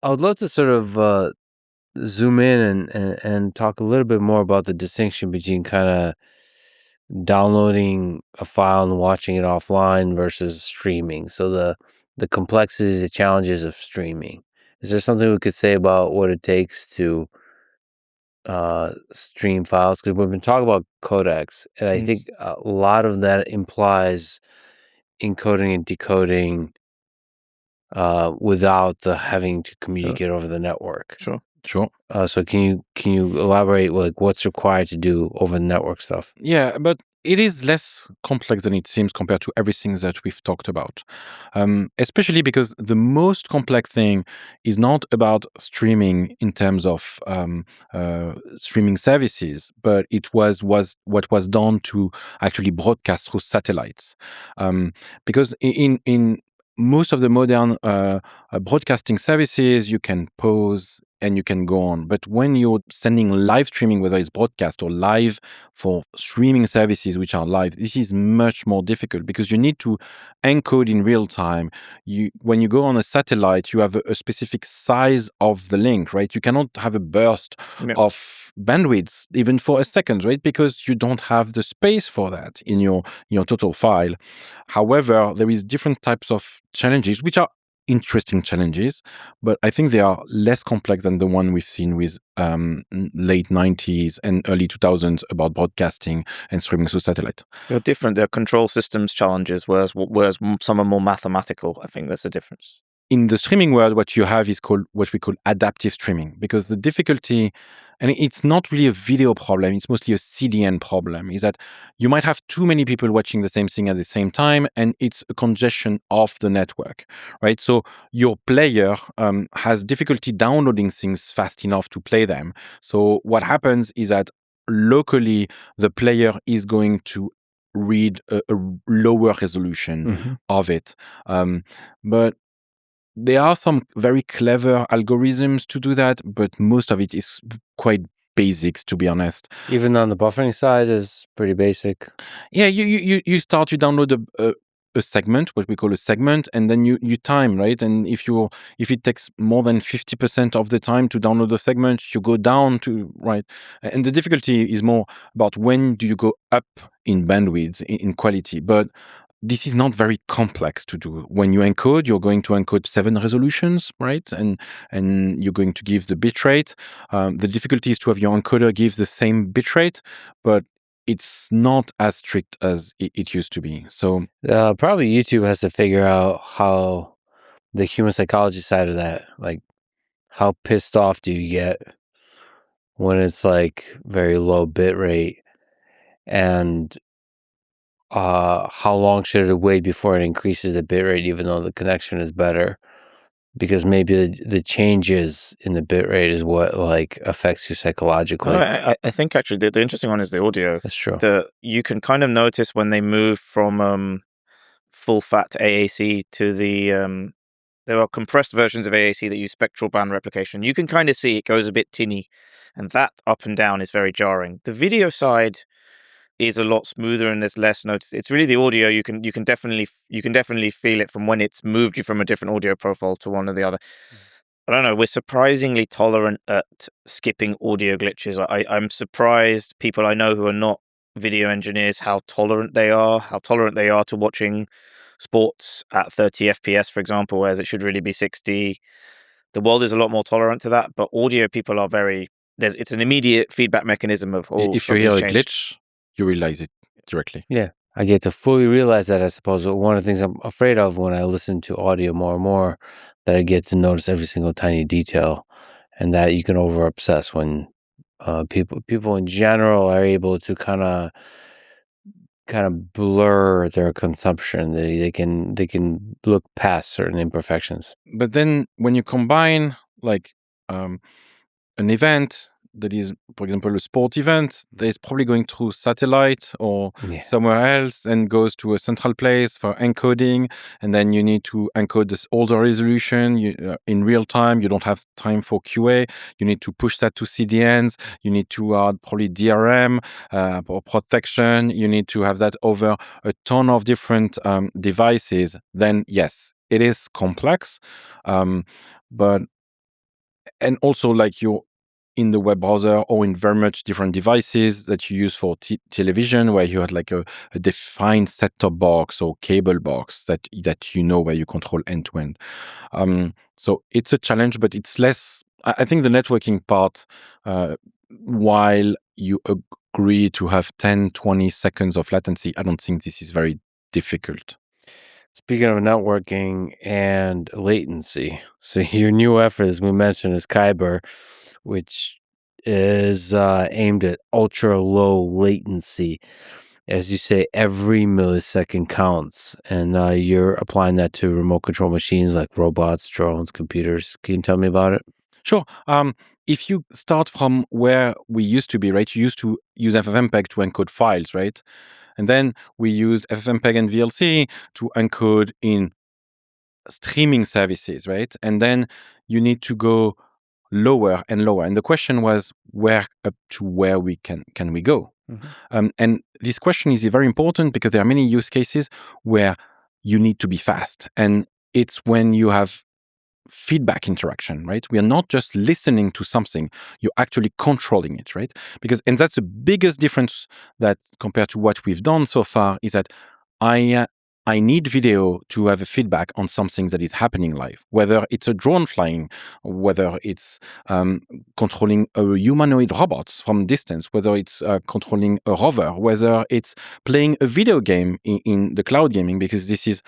I would love to sort of zoom in and talk a little bit more about the distinction between kind of downloading a file and watching it offline versus streaming. So the complexities, the challenges of streaming. Is there something we could say about what it takes to stream files? Because we've been talking about codecs, and I think a lot of that implies encoding and decoding without the having to communicate over the network. Sure. So can you elaborate like what's required to do over the network stuff? Yeah, but it is less complex than it seems compared to everything that we've talked about. Especially because the most complex thing is not about streaming in terms of streaming services, but it was what was done to actually broadcast through satellites. Because in most of the modern broadcasting services, you can pause and you can go on. But when you're sending live streaming, whether it's broadcast or live for streaming services which are live, this is much more difficult because you need to encode in real time. When you go on a satellite, you have a specific size of the link, right? You cannot have a burst of bandwidth even for a second, right? Because you don't have the space for that in your total file. However, there is different types of challenges which are interesting challenges, but I think they are less complex than the one we've seen with late 90s and early 2000s about broadcasting and streaming through satellite. They're different. They're control systems challenges, whereas some are more mathematical. I think that's a difference. In the streaming world, what you have is called what we call adaptive streaming, because the difficulty, and it's not really a video problem, it's mostly a CDN problem, is that you might have too many people watching the same thing at the same time, and it's a congestion of the network, right? So your player has difficulty downloading things fast enough to play them. So what happens is that locally, the player is going to read a lower resolution of it. But there are some very clever algorithms to do that, but most of it is quite basics, to be honest. Even on the buffering side is pretty basic. Yeah, you download a segment, what we call a segment, and then you time, right? And if it takes more than 50% of the time to download the segment, you go down to, right? And the difficulty is more about when do you go up in bandwidth, in quality. But this is not very complex to do. When you encode, you're going to encode 7 resolutions, right? And you're going to give the bitrate. The difficulty is to have your encoder give the same bitrate, but it's not as strict as it used to be. So probably YouTube has to figure out how the human psychology side of that, like how pissed off do you get when it's like very low bit rate, and how long should it wait before it increases the bit rate even though the connection is better? Because maybe the changes in the bit rate is what like affects you psychologically. I think actually the interesting one is the audio. That's true. You can kind of notice when they move from full fat AAC to the there are compressed versions of AAC that use spectral band replication. You can kind of see it goes a bit tinny, and that up and down is very jarring. The video side is a lot smoother and there's less notice. It's really the audio. You can definitely feel it from when it's moved you from a different audio profile to one or the other. I don't know. We're surprisingly tolerant at skipping audio glitches. I'm surprised people I know who are not video engineers how tolerant they are to watching sports at 30 FPS, for example, whereas it should really be 60. The world is a lot more tolerant to that, but audio people are it's an immediate feedback mechanism of if you hear a glitch, you realize it directly. Yeah, I get to fully realize that, I suppose. One of the things I'm afraid of when I listen to audio more and more, that I get to notice every single tiny detail, and that you can over obsess when people in general are able to kind of blur their consumption. They can look past certain imperfections. But then when you combine like an event that is, for example, a sport event, that is probably going through satellite or somewhere else and goes to a central place for encoding, and then you need to encode this older resolution in real time. You don't have time for QA. You need to push that to CDNs. You need to add probably DRM or protection. You need to have that over a ton of different devices. Then yes, it is complex, but and also like you're in the web browser or in very much different devices that you use for television, where you had like a defined set-top box or cable box that where you control end to end. So it's a challenge, but it's less. I think the networking part, while you agree to have 10, 20 seconds of latency, I don't think this is very difficult. Speaking of networking and latency, so your new effort, as we mentioned, is Kyber, which is aimed at ultra low latency. As you say, every millisecond counts, and you're applying that to remote control machines like robots, drones, computers. Can you tell me about it? Sure. If you start from where we used to be, right? You used to use FFmpeg to encode files, right? And then we used FFmpeg and VLC to encode in streaming services, right? And then you need to go lower and lower. And the question was, where up to where we can we go? And this question is very important because there are many use cases where you need to be fast. And it's when you have feedback interaction, right? We are not just listening to something, you're actually controlling it, right? And that's the biggest difference that compared to what we've done so far is that I need video to have a feedback on something that is happening live, whether it's a drone flying, whether it's controlling a humanoid robot from distance, whether it's controlling a rover, whether it's playing a video game in the cloud gaming, because this is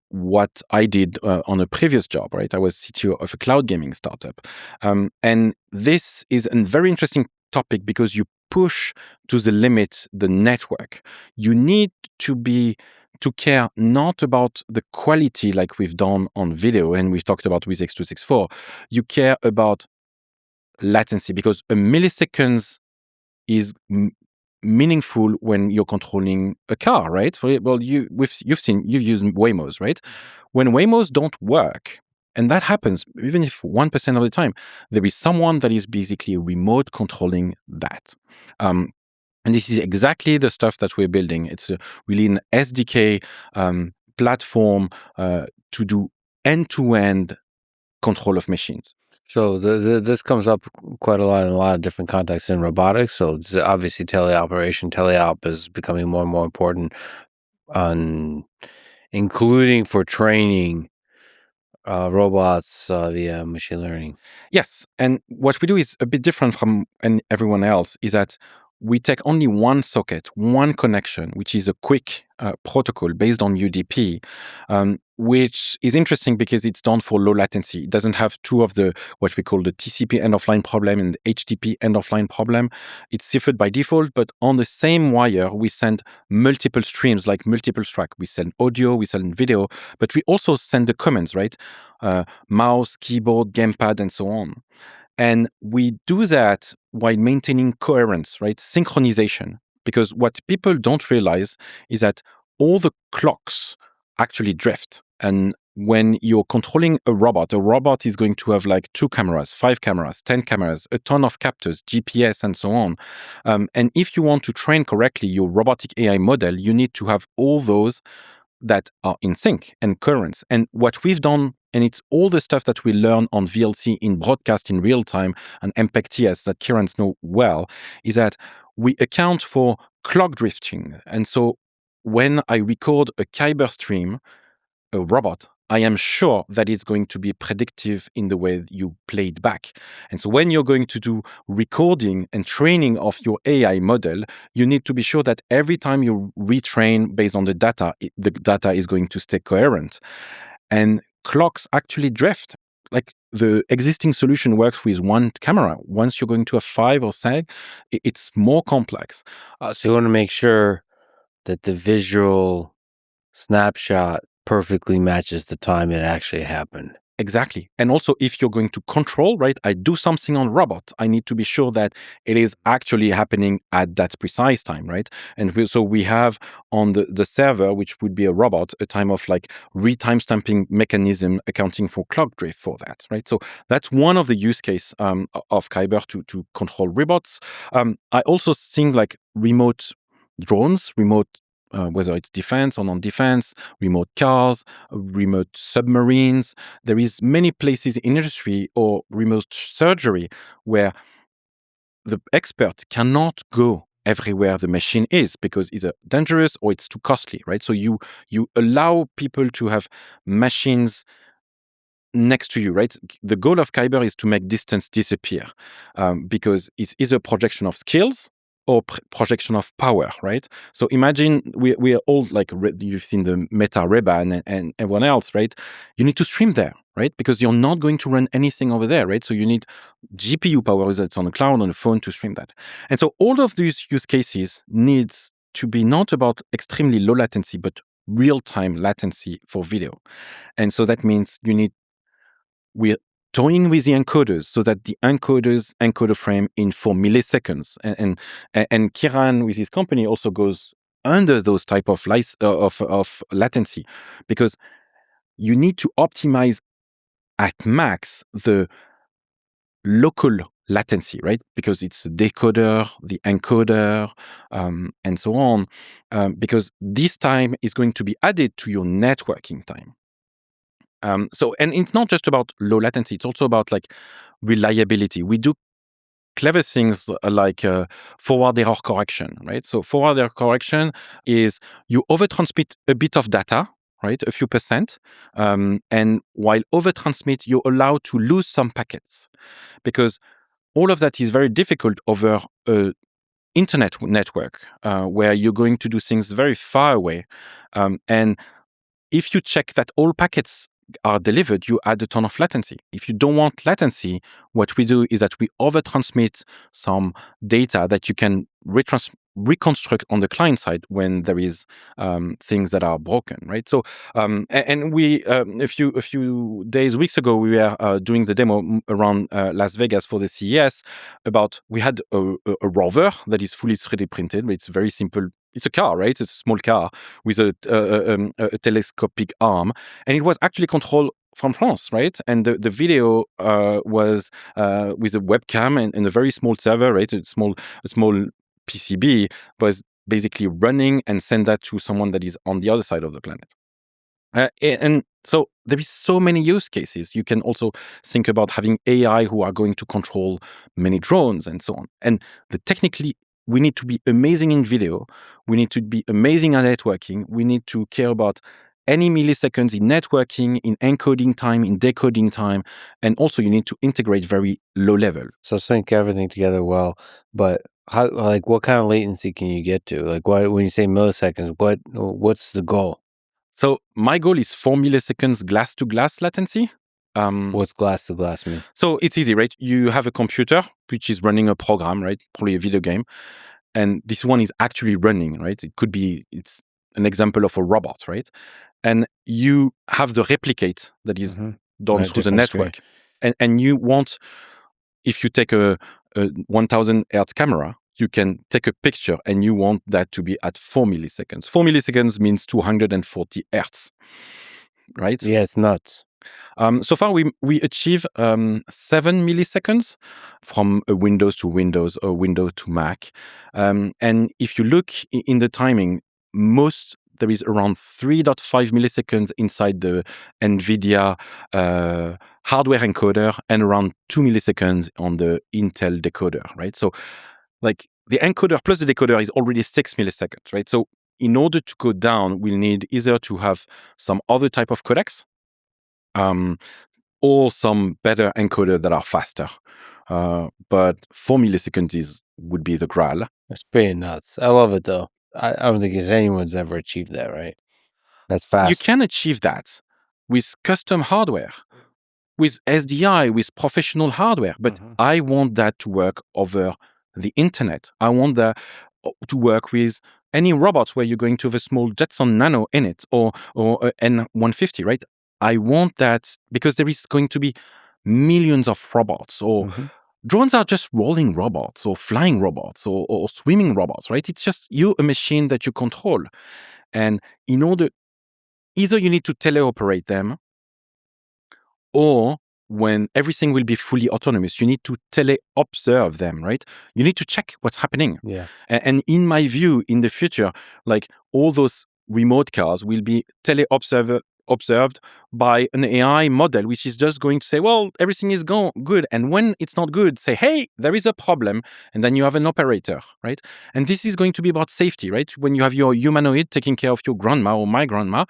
what I did on a previous job, right? I was CTO of a cloud gaming startup. And this is a very interesting topic because you push to the limit the network. You need to care not about the quality like we've done on video and we've talked about with X264. You care about latency because a millisecond is meaningful when you're controlling a car, right? Well, you've used Waymos, right? When Waymos don't work, and that happens even if 1% of the time, there is someone that is basically remote controlling that. And this is exactly the stuff that we're building. It's really an SDK platform to do end-to-end control of machines. So this comes up quite a lot in a lot of different contexts in robotics. So obviously teleop is becoming more and more important, including for training robots via machine learning. Yes, and what we do is a bit different from everyone else, is that we take only one socket, one connection, which is a quick protocol based on UDP, which is interesting because it's done for low latency. It doesn't have two of the what we call the TCP end of line problem and the HTTP end of line problem. It's ciphered by default, but on the same wire, we send multiple streams, like multiple track. We send audio, we send video, but we also send the commands, right? Mouse, keyboard, gamepad, and so on. And we do that while maintaining coherence, right? Synchronization. Because what people don't realize is that all the clocks actually drift. And when you're controlling a robot is going to have like 2 cameras, 5 cameras, 10 cameras, a ton of captors, GPS, and so on. And if you want to train correctly your robotic AI model, you need to have all those that are in sync and coherence. And what we've done, and it's all the stuff that we learn on VLC in broadcast in real time and MPEG TS that Kieran's know well, is that we account for clock drifting. And so when I record a Kyber stream, a robot, I am sure that it's going to be predictive in the way you play it back. And so when you're going to do recording and training of your AI model, you need to be sure that every time you retrain based on the data is going to stay coherent. And clocks actually drift. Like the existing solution works with one camera. Once you're going to have 5 or 6, it's more complex. So you want to make sure that the visual snapshot perfectly matches the time it actually happened. Exactly. And also, if you're going to control, right, I do something on robot, I need to be sure that it is actually happening at that precise time, right? And so we have on the server, which would be a robot, a time of like re-timestamping mechanism accounting for clock drift for that, right? So that's one of the use case of Kyber to control robots. I also think like remote drones, remote whether it's defense or non-defense, remote cars, remote submarines. There is many places in industry or remote surgery where the expert cannot go everywhere the machine is because it's dangerous or it's too costly, right? So you allow people to have machines next to you, right? The goal of Kyber is to make distance disappear because it's either projection of skills or projection of power, right? So imagine we are all like, you've seen the Meta Ray-Ban and everyone else, right? You need to stream there, right? Because you're not going to run anything over there, right? So you need GPU power that's on the cloud, on the phone to stream that. And so all of these use cases needs to be not about extremely low latency, but real-time latency for video. And so that means we're toying with the encoders so that the encoders encode a frame in 4 milliseconds. And Kieran with his company also goes under those type of latency because you need to optimize at max the local latency, right? Because it's the decoder, the encoder, and so on. Because this time is going to be added to your networking time. And it's not just about low latency, it's also about like reliability. We do clever things like forward error correction, right? So forward error correction is you overtransmit a bit of data, right? A few percent. And while overtransmit, you're allowed to lose some packets because all of that is very difficult over a internet network where you're going to do things very far away. And if you check that all packets are delivered, you add a ton of latency. If you don't want latency, what we do is that we overtransmit some data that you can reconstruct on the client side when there is things that are broken, right? So, and we a few weeks ago, we were doing the demo around Las Vegas for the CES. We had a rover that is fully 3D printed. It's very simple. It's a car, right? It's a small car with a telescopic arm, and it was actually controlled from France, right? And the video was with a webcam and a very small server, right? A small PCB was basically running and send that to someone that is on the other side of the planet. And so there is so many use cases. You can also think about having AI who are going to control many drones and so on. And technically, we need to be amazing in video. We need to be amazing at networking. We need to care about any milliseconds in networking, in encoding time, in decoding time. And also you need to integrate very low level. So sync everything together well, but how, like, what kind of latency can you get to? Like, when you say milliseconds, what's the goal? So my goal is 4 milliseconds glass to glass latency. What's glass to glass mean? So it's easy, right? You have a computer which is running a program, right? Probably a video game. And this one is actually running, right? It's an example of a robot, right? And you have the replicate that is done through the network. And you want, if you take a 1000 hertz camera, you can take a picture and you want that to be at 4 milliseconds. 4 milliseconds means 240 hertz, right? Yeah, it's nuts. So far, we achieve 7 milliseconds from a Windows to Windows or window to Mac. And if you look in the timing, there is around 3.5 milliseconds inside the NVIDIA hardware encoder and around 2 milliseconds on the Intel decoder, right? So like the encoder plus the decoder is already 6 milliseconds, right? So in order to go down, we'll need either to have some other type of codecs or some better encoder that are faster. But 4 milliseconds would be the graal. It's pretty nuts. I love it, though. I don't think anyone's ever achieved that, right? That's fast. You can achieve that with custom hardware, with SDI, with professional hardware. But I want that to work over the internet. I want that to work with any robots where you're going to have a small Jetson Nano in it or N150, right? I want that because there is going to be millions of robots or drones are just rolling robots or flying robots or swimming robots, right? It's just a machine that you control. And in order, either you need to teleoperate them or when everything will be fully autonomous, you need to tele-observe them, right? You need to check what's happening. Yeah. And in my view, in the future, like all those remote cars will be observed by an AI model, which is just going to say, well, everything is good. And when it's not good, say, hey, there is a problem. And then you have an operator, right? And this is going to be about safety, right? When you have your humanoid taking care of your grandma or my grandma,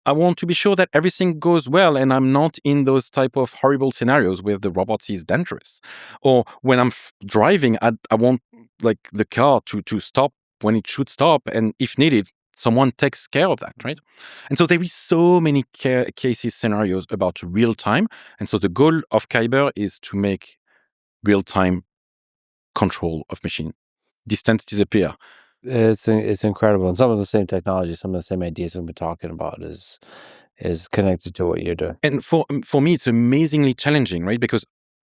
I want to be sure that everything goes well and I'm not in those type of horrible scenarios where the robot is dangerous. Or when I'm driving, I want like the car to stop when it should stop. And if needed, someone takes care of that, right? And so there is so many cases, scenarios about real time. And so the goal of Kyber is to make real time control of machine. Distance disappear. It's incredible, and some of the same technology, some of the same ideas we've been talking about is connected to what you're doing. And for me, it's amazingly challenging, right? Because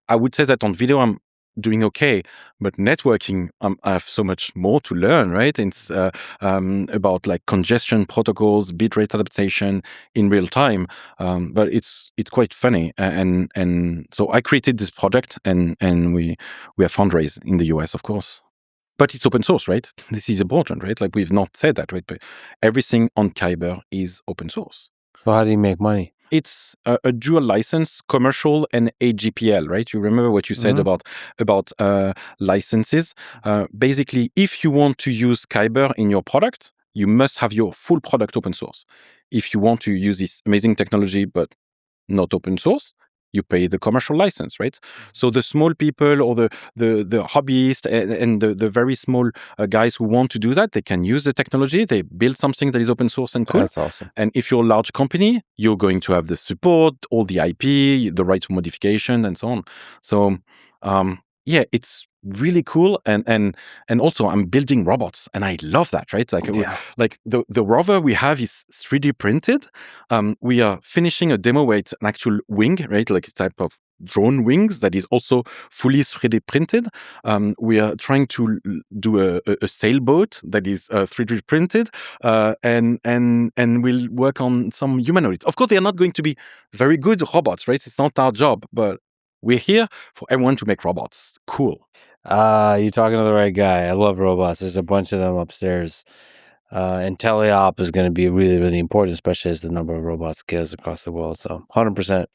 I would say that on video, I'm doing okay, but networking, I have so much more to learn, right? It's about like congestion protocols, bitrate adaptation in real time. But it's quite funny, and so I created this project, and we have fundraised in the US, of course. But it's open source, right? This is important, right? Like we've not said that, right? But everything on Kyber is open source. So how do you make money? It's a dual license, commercial and AGPL, right? You remember what you said about licenses. Basically, if you want to use Kyber in your product, you must have your full product open source. If you want to use this amazing technology but not open source, you pay the commercial license, right? So the small people or the hobbyists and the very small guys who want to do that, they can use the technology. They build something that is open source and cool. That's awesome. And if you're a large company, you're going to have the support, all the IP, the right to modification, and so on. So yeah, it's really cool. And also I'm building robots and I love that, right? Like, like the rover we have is 3D printed. We are finishing a demo where it's an actual wing, right? Like a type of drone wings that is also fully 3D printed. We are trying to do a sailboat that is 3D printed, and we'll work on some humanoids. Of course, they are not going to be very good robots, right? It's not our job, but we're here for everyone to make robots. Cool. You're talking to the right guy. I love robots. There's a bunch of them upstairs. And teleop is going to be really, really important, especially as the number of robots scales across the world. So 100%.